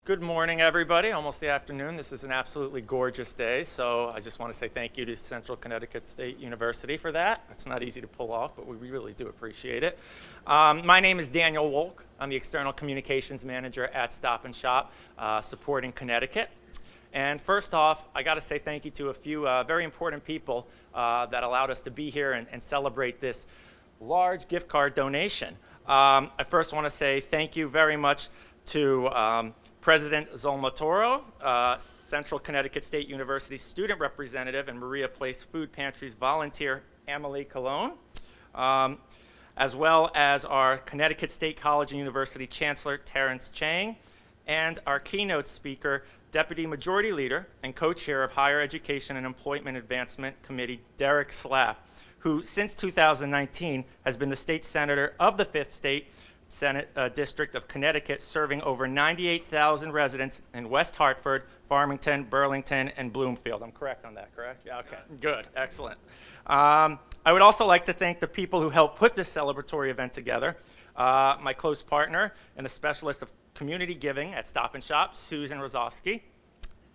Good morning, everybody. Almost the afternoon. This is an absolutely gorgeous day, so I just want to say thank you to Central Connecticut State University for that. It's not easy to pull off, but we really do appreciate it. My name is Daniel Wolk. I'm the External Communications Manager at Stop and Shop, supporting Connecticut. And first off, I got to say thank you to a few very important people that allowed us to be here and celebrate this large gift card donation. I first want to say thank you very much to President Zolma Toro, Central Connecticut State University student representative, and Maria Place Food Pantry's volunteer, Emily Colon, as well as our Connecticut State College and University Chancellor, Terrence Chang, and our keynote speaker, Deputy Majority Leader and Co-Chair of Higher Education and Employment Advancement Committee, Derek Slapp, who since 2019 has been the state senator of the 5th State Senate District of Connecticut, serving over 98,000 residents in West Hartford, Farmington, Burlington, and Bloomfield. I'm correct on that, correct? Yeah, okay, good, excellent. I would also like to thank the people who helped put this celebratory event together. My close partner and the specialist of community giving at Stop and Shop, Susan Rozovsky.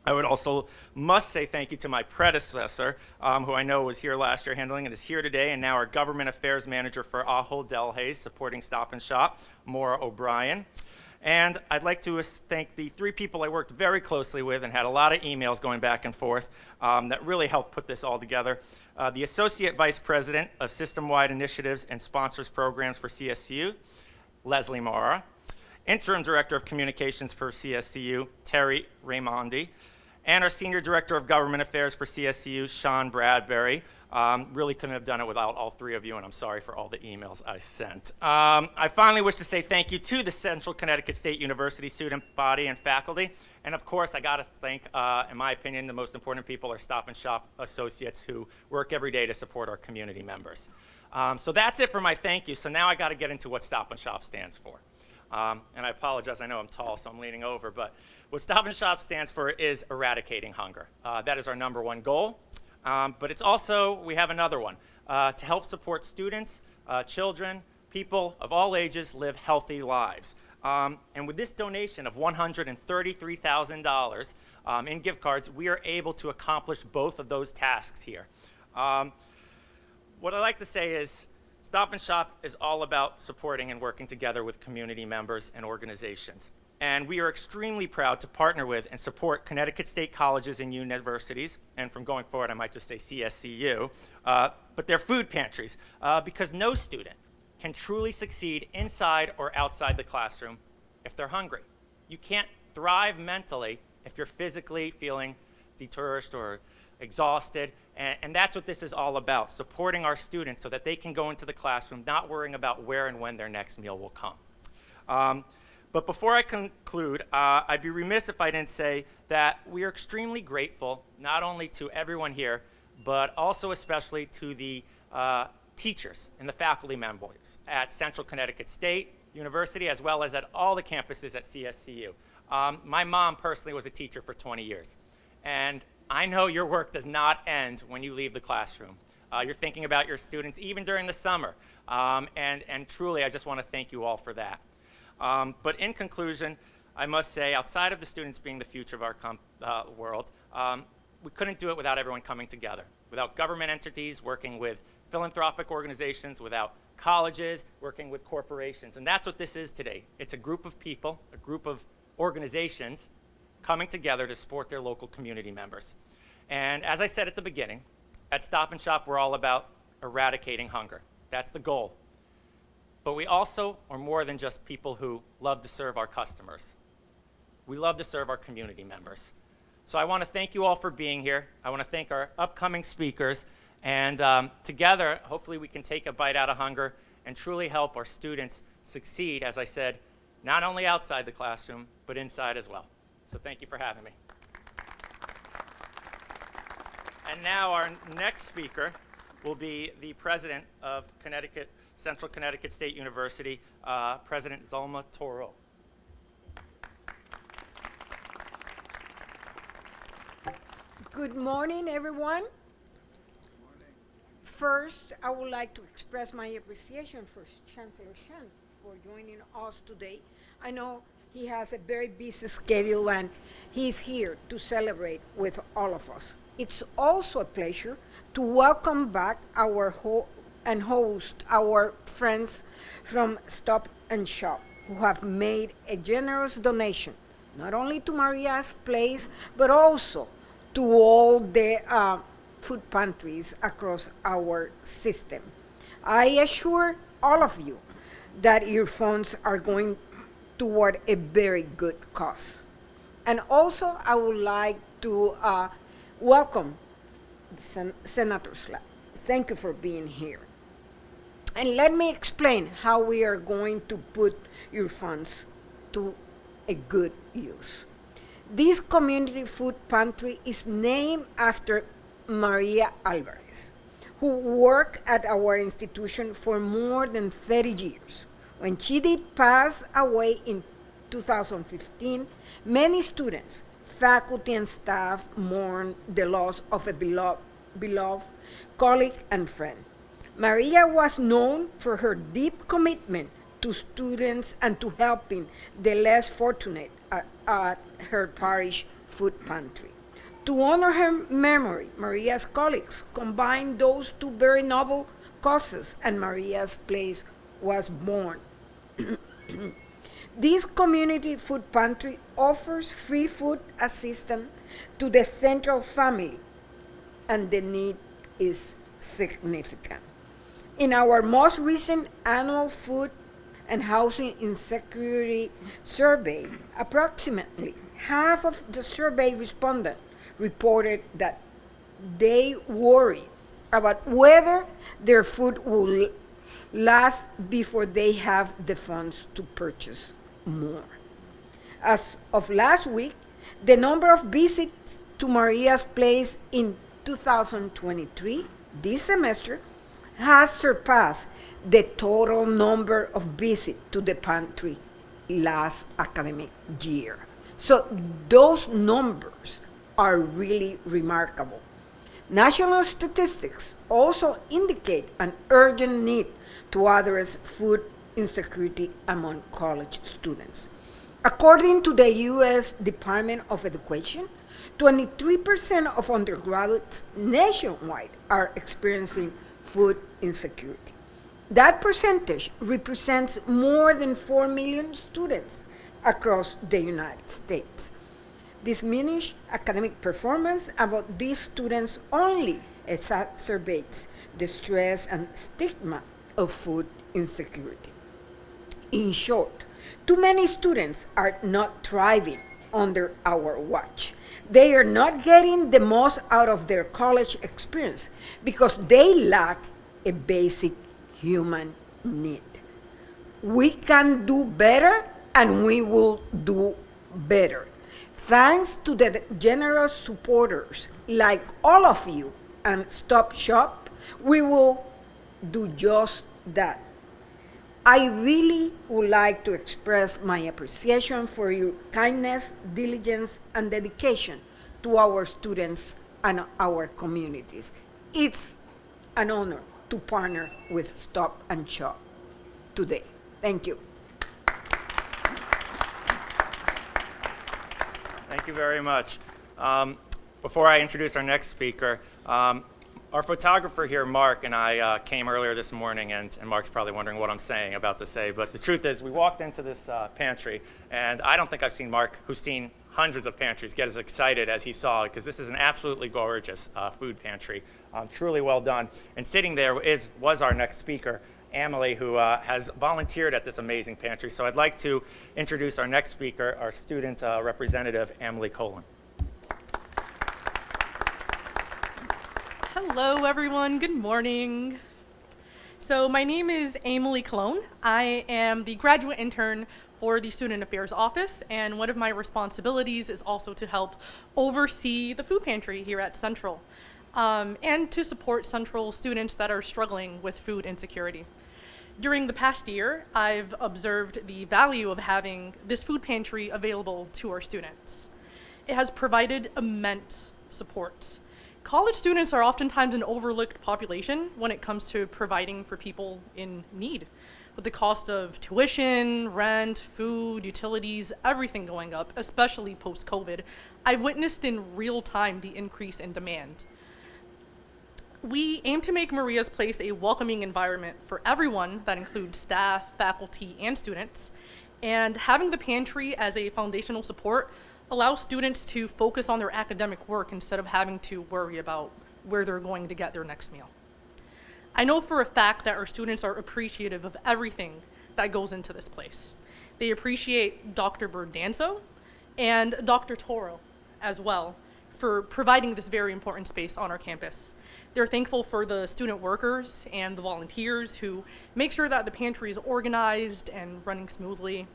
I would also must say thank you to my predecessor, who I know was here last year handling and is here today, and now our government affairs manager for Ahold Delhaize, supporting Stop and Shop, Maura O'Brien. And I'd like to thank the three people I worked very closely with and had a lot of emails going back and forth that really helped put this all together. The Associate Vice President of System-Wide Initiatives and Sponsors Programs for CSCU, Leslie Mara. Interim Director of Communications for CSCU, Terry Raimondi. And our Senior Director of Government Affairs for CSCU, Sean Bradbury. Really couldn't have done it without all three of you, and I'm sorry for all the emails I sent. I finally wish to say thank you to the Central Connecticut State University student body and faculty. And of course, I got to thank, in my opinion, the most important people are Stop and Shop associates who work every day to support our community members. So that's it for my thank you. So now I got to get into what Stop and Shop stands for. And I apologize, I know I'm tall, so I'm leaning over, but what Stop and Shop stands for is eradicating hunger. That is our number one goal. But it's also, we have another one, to help support students, children, people of all ages live healthy lives. And with this donation of $133,000 in gift cards, we are able to accomplish both of those tasks here. What I like to say is, Stop and Shop is all about supporting and working together with community members and organizations. And we are extremely proud to partner with and support Connecticut State colleges and universities, and from going forward I might just say CSCU, but their food pantries, because no student can truly succeed inside or outside the classroom if they're hungry. You can't thrive mentally if you're physically feeling deterred or exhausted, and that's what this is all about, supporting our students so that they can go into the classroom not worrying about where and when their next meal will come. But before I conclude, I'd be remiss if I didn't say that we are extremely grateful not only to everyone here, but also especially to the teachers and the faculty members at Central Connecticut State University, as well as at all the campuses at CSCU. My mom personally was a teacher for 20 years, and I know your work does not end when you leave the classroom. You're thinking about your students even during the summer, and truly I just want to thank you all for that. But in conclusion, I must say, outside of the students being the future of our world, we couldn't do it without everyone coming together, without government entities working with philanthropic organizations, without colleges working with corporations. And that's what this is today. It's a group of people, a group of organizations coming together to support their local community members. And as I said at the beginning, at Stop and Shop, we're all about eradicating hunger. That's the goal. But we also are more than just people who love to serve our customers. We love to serve our community members. So I want to thank you all for being here. I want to thank our upcoming speakers. And together, hopefully we can take a bite out of hunger and truly help our students succeed, as I said, not only outside the classroom, but inside as well. So thank you for having me. And now our next speaker will be the president of Central Connecticut State University, President Zolma Toro. Good morning, everyone. First, I would like to express my appreciation for Chancellor Shan for joining us today. I know He has a very busy schedule and he's here to celebrate with all of us. It's also a pleasure to welcome back and host our friends from Stop and Shop who have made a generous donation, not only to Maria's Place, but also to all the food pantries across our system. I assure all of you that your funds are going toward a very good cause. And also, I would like to welcome Senator Slack. Thank you for being here. And let me explain how we are going to put your funds to a good use. This community food pantry is named after Maria Alvarez, who worked at our institution for more than 30 years. When she did pass away in 2015, many students, faculty, and staff mourned the loss of a beloved colleague and friend. Maria was known for her deep commitment to students and to helping the less fortunate at her parish food pantry. To honor her memory, Maria's colleagues combined those two very noble causes, and Maria's Place was born. This community food pantry offers free food assistance to the Central family, and the need is significant. In our most recent annual food and housing insecurity survey, approximately half of the survey respondents reported that they worry about whether their food will last before they have the funds to purchase more. As of last week, the number of visits to Maria's Place in 2023, this semester, has surpassed the total number of visits to the pantry last academic year. So those numbers are really remarkable. National statistics also indicate an urgent need to address food insecurity among college students. According to the U.S. Department of Education, 23% of undergraduates nationwide are experiencing food insecurity. That percentage represents more than 4 million students across the United States. Diminished academic performance about these students only exacerbates the stress and stigma of food insecurity. In short, too many students are not thriving under our watch. They are not getting the most out of their college experience because they lack a basic human need. We can do better, and we will do better. Thanks to the generous supporters like all of you and Stop Shop, we will do just that. I really would like to express my appreciation for your kindness, diligence, and dedication to our students and our communities. It's an honor to partner with Stop and Shop today. Thank you. Thank you very much. Before I introduce our next speaker, our photographer here, Mark, and I came earlier this morning, and Mark's probably wondering what I'm about to say, but the truth is we walked into this pantry, and I don't think I've seen Mark, who's seen hundreds of pantries, get as excited as he saw it, because this is an absolutely gorgeous food pantry, truly well done. And sitting there was our next speaker, Emily, who has volunteered at this amazing pantry. So I'd like to introduce our next speaker, our student representative, Emily Colon. Hello, everyone. Good morning. So my name is Emily Colon. I am the graduate intern for the Student Affairs Office, and one of my responsibilities is also to help oversee the food pantry here at Central, and to support Central students that are struggling with food insecurity. During the past year, I've observed the value of having this food pantry available to our students. It has provided immense support. college students are oftentimes an overlooked population when it comes to providing for people in need. With the cost of tuition, rent, food, utilities, everything going up, especially post-COVID, I've witnessed in real time the increase in demand. We aim to make Maria's Place a welcoming environment for everyone. That includes staff, faculty, and students. And having the pantry as a foundational support allows students to focus on their academic work instead of having to worry about where they're going to get their next meal. I know for a fact that our students are appreciative of everything that goes into this place. They appreciate Dr. Berdanzo and Dr. Toro as well for providing this very important space on our campus. They're thankful for the student workers and the volunteers who make sure that the pantry is organized and running smoothly.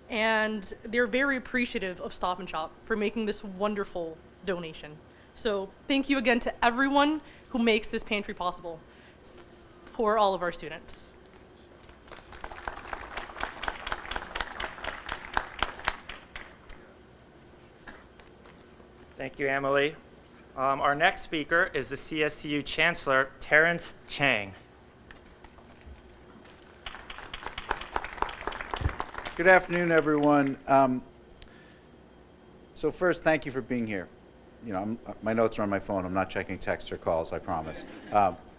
And they're very appreciative of Stop and Shop for making this wonderful donation. So thank you again to everyone who makes this pantry possible for all of our students. Thank you, Emily. Our next speaker is the CSCU Chancellor, Terrence Chang. Good afternoon, everyone. So first, thank you for being here. You know, my notes are on my phone. I'm not checking texts or calls, I promise.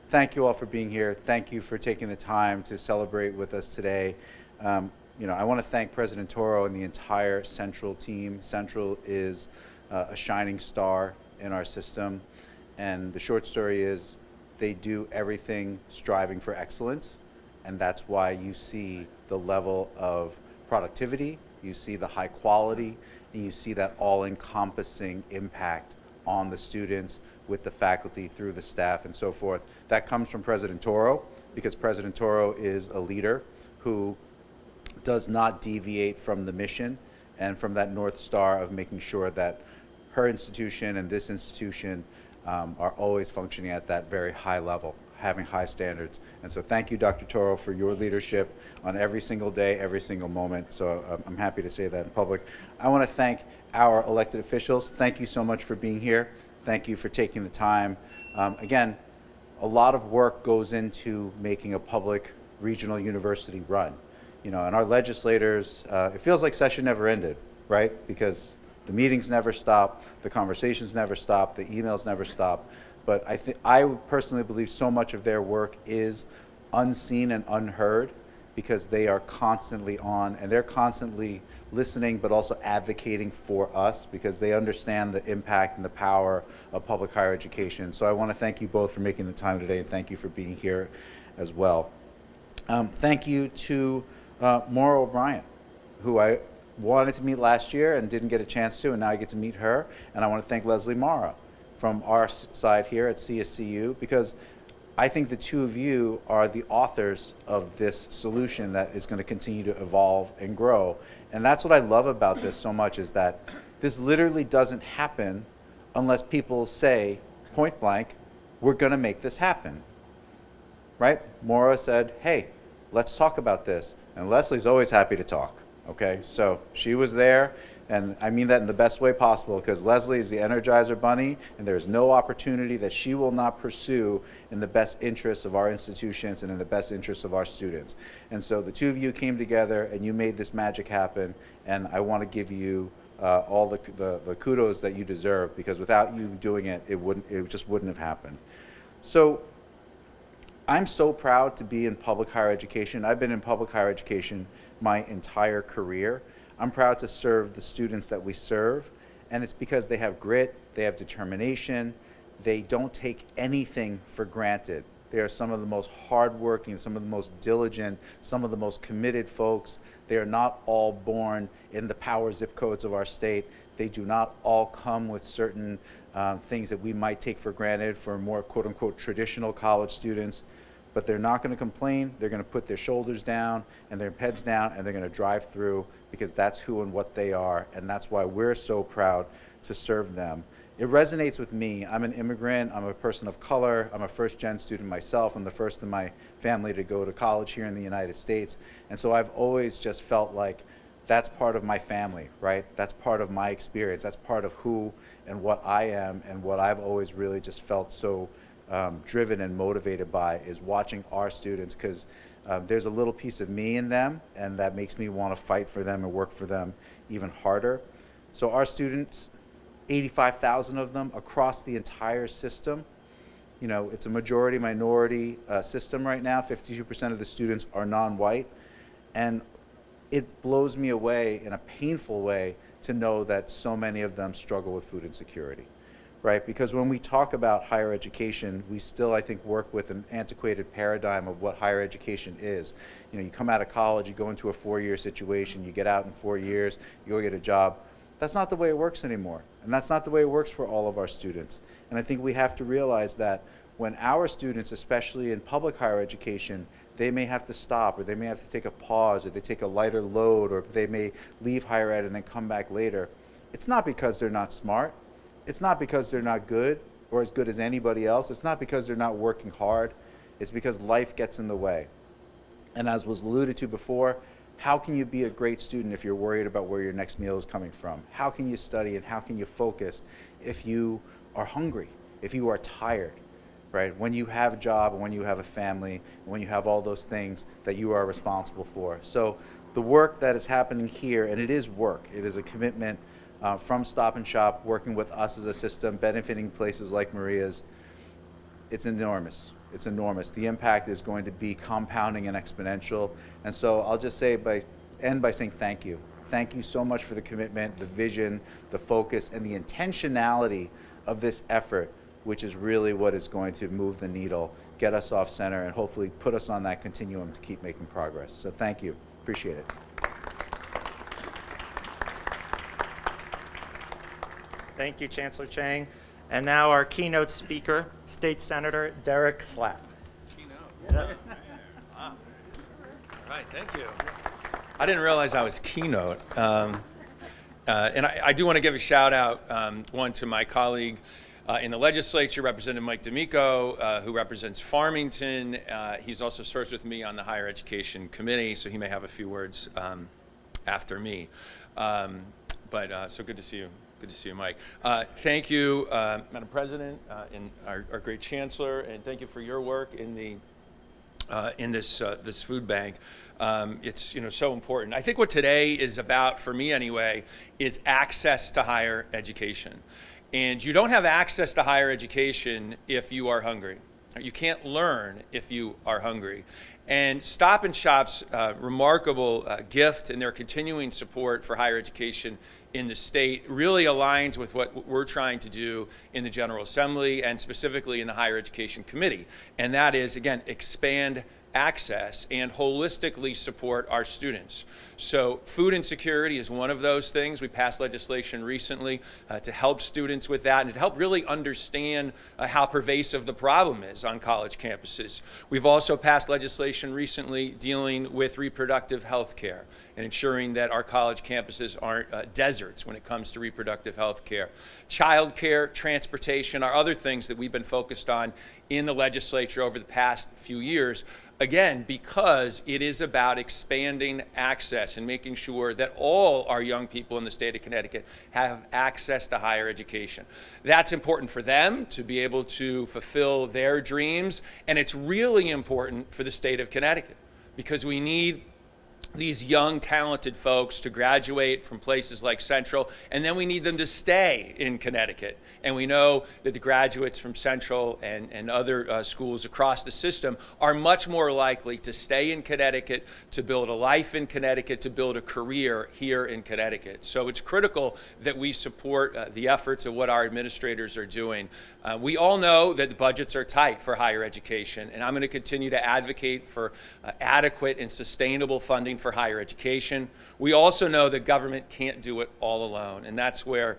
Thank you all for being here. Thank you for taking the time to celebrate with us today. You know, I want to thank President Toro and the entire Central team. Central is a shining star in our system, and the short story is they do everything striving for excellence, and that's why you see the level of productivity, you see the high quality, and you see that all-encompassing impact on the students with the faculty through the staff and so forth. That comes from President Toro, because President Toro is a leader who does not deviate from the mission and from that North Star of making sure that her institution and this institution are always functioning at that very high level, having high standards. And so thank you, Dr. Toro, for your leadership on every single day, every single moment. So I'm happy to say that in public. I want to thank our elected officials. Thank you so much for being here. Thank you for taking the time. Again, a lot of work goes into making a public regional university run. You know, and our legislators, it feels like session never ended, right? Because the meetings never stop, the conversations never stop, the emails never stop. But I personally believe so much of their work is unseen and unheard because they are constantly on and they're constantly listening but also advocating for us because they understand the impact and the power of public higher education. So I want to thank you both for making the time today and thank you for being here as well. Thank you to Maura O'Brien, who I wanted to meet last year and didn't get a chance to, and now I get to meet her. And I want to thank Leslie Mara from our side here at CSCU, because I think the two of you are the authors of this solution that is going to continue to evolve and grow. And that's what I love about this so much, is that this literally doesn't happen unless people say, point blank, we're going to make this happen. Right? Maura said, hey, let's talk about this. And Leslie's always happy to talk. Okay, so she was there, and I mean that in the best way possible, because Leslie is the Energizer Bunny, and there's no opportunity that she will not pursue in the best interests of our institutions and in the best interests of our students. And so the two of you came together, and you made this magic happen, and I want to give you all the kudos that you deserve, because without you doing it, it just wouldn't have happened. So I'm so proud to be in public higher education. I've been in public higher education my entire career. I'm proud to serve the students that we serve, and it's because they have grit, they have determination, they don't take anything for granted. They are some of the most hardworking, some of the most diligent, some of the most committed folks. They are not all born in the power zip codes of our state. They do not all come with certain things that we might take for granted for more quote-unquote traditional college students. But they're not going to complain. They're going to put their shoulders down and their heads down, and they're going to drive through, because that's who and what they are, and that's why we're so proud to serve them. It resonates with me. I'm an immigrant. I'm a person of color. I'm a first-gen student myself. I'm the first in my family to go to college here in the United States. And so I've always just felt like that's part of my family, right? That's part of my experience. That's part of who and what I am, and what I've always really just felt so driven and motivated by is watching our students, because there's a little piece of me in them, and that makes me want to fight for them and work for them even harder. So our students, 85,000 of them across the entire system, you know, it's a majority minority system right now. 52% of the students are non-white, and it blows me away in a painful way to know that so many of them struggle with food insecurity, right? Because when we talk about higher education, we still, I think, work with an antiquated paradigm of what higher education is. You know, you come out of college, you go into a 4-year situation, you get out in 4 years, you go get a job. That's not the way it works anymore, and that's not the way it works for all of our students. And I think we have to realize that when our students, especially in public higher education, they may have to stop, or they may have to take a pause, or they take a lighter load, or they may leave higher ed and then come back later. It's not because they're not smart. It's not because they're not good or as good as anybody else. It's not because they're not working hard. It's because life gets in the way. And as was alluded to before, how can you be a great student if you're worried about where your next meal is coming from? How can you study and how can you focus if you are hungry, if you are tired? Right? When you have a job, and when you have a family, and when you have all those things that you are responsible for. So the work that is happening here, and it is work, it is a commitment from Stop and Shop, working with us as a system, benefiting places like Maria's, it's enormous. It's enormous. The impact is going to be compounding and exponential. And so I'll just end by saying thank you. Thank you so much for the commitment, the vision, the focus, and the intentionality of this effort, which is really what is going to move the needle, get us off center, and hopefully put us on that continuum to keep making progress. So thank you. Appreciate it. Thank you, Chancellor Chang. And now our keynote speaker, State Senator Derek Slapp. All right, thank you. I didn't realize I was keynote. And I do want to give a shout out, one to my colleague in the legislature, Representative Mike D'Amico, who represents Farmington. He's also serves with me on the Higher Education Committee, so he may have a few words after me. So good to see you. Good to see you, Mike. Thank you, Madam President, and our great Chancellor, and thank you for your work in the this food bank. It's so important. I think what today is about, for me anyway, is access to higher education. And you don't have access to higher education if you are hungry. You can't learn if you are hungry. And Stop and Shop's remarkable gift and their continuing support for higher education in the state really aligns with what we're trying to do in the General Assembly and specifically in the Higher Education Committee. And that is, again, expand access and holistically support our students. So food insecurity is one of those things. We passed legislation recently to help students with that and to help really understand how pervasive the problem is on college campuses. We've also passed legislation recently dealing with reproductive health care and ensuring that our college campuses aren't deserts when it comes to reproductive health care. Child care, transportation are other things that we've been focused on in the legislature over the past few years. Again, because it is about expanding access and making sure that all our young people in the state of Connecticut have access to higher education. That's important for them to be able to fulfill their dreams, and it's really important for the state of Connecticut because we need these young, talented folks to graduate from places like Central, and then we need them to stay in Connecticut. And we know that the graduates from Central and other schools across the system are much more likely to stay in Connecticut, to build a life in Connecticut, to build a career here in Connecticut. So it's critical that we support the efforts of what our administrators are doing. We all know that the budgets are tight for higher education, and I'm going to continue to advocate for adequate and sustainable funding for higher education. We also know that government can't do it all alone, and that's where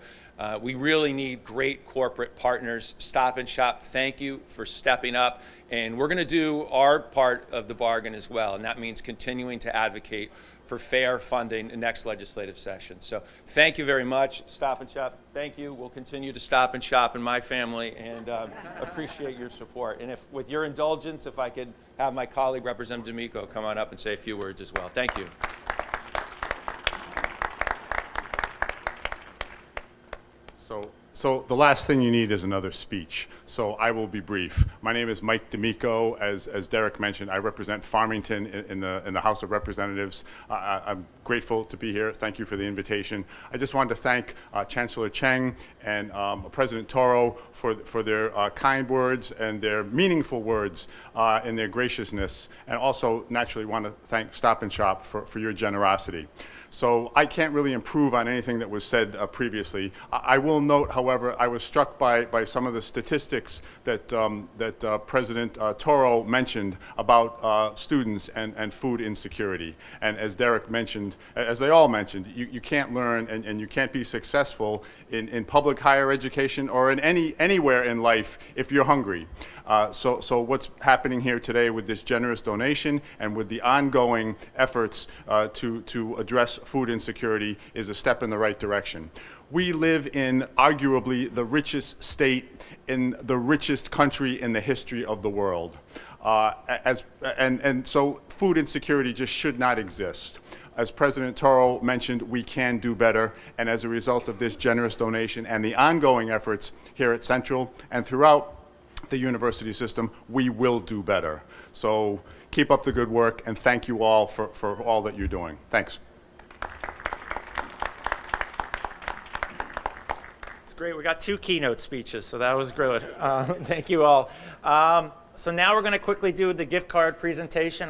we really need great corporate partners. Stop and Shop, thank you for stepping up, and we're going to do our part of the bargain as well, and that means continuing to advocate for fair funding in next legislative session. So thank you very much. Stop and Shop, thank you. We'll continue to Stop and Shop in my family and appreciate your support. And if, with your indulgence, if I could have my colleague, Representative D'Amico, come on up and say a few words as well. Thank you. So the last thing you need is another speech. So I will be brief. My name is Mike D'Amico. As Derek mentioned, I represent Farmington in the House of Representatives. I'm grateful to be here. Thank you for the invitation. I just wanted to thank Chancellor Cheng and President Toro for their kind words and their meaningful words and their graciousness, and also naturally want to thank Stop and Shop for your generosity. So I can't really improve on anything that was said previously. I will note, however, I was struck by some of the statistics that President Toro mentioned about students and food insecurity. And as Derek mentioned, as they all mentioned, you can't learn and you can't be successful in public higher education or in anywhere in life if you're hungry. So what's happening here today with this generous donation and with the ongoing efforts to address food insecurity is a step in the right direction. We live in arguably the richest state in the richest country in the history of the world. And so food insecurity just should not exist. As President Toro mentioned, we can do better, and as a result of this generous donation and the ongoing efforts here at Central and throughout the university system, we will do better. So keep up the good work, and thank you all for all that you're doing. Thanks. It's great. We got 2 keynote speeches, so that was good. Thank you all. So now we're going to quickly do the gift card presentation.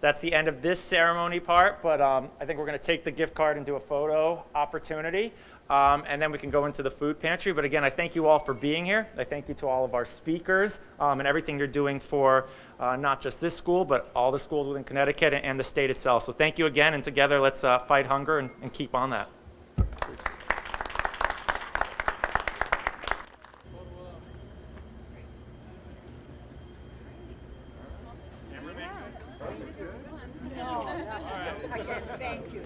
That's the end of this ceremony part, but I think we're going to take the gift card and do a photo opportunity, and then we can go into the food pantry. But again, I thank you all for being here. I thank you to all of our speakers and everything you're doing for not just this school, but all the schools within Connecticut and the state itself. So thank you again, and together let's fight hunger and keep on that. Thank you.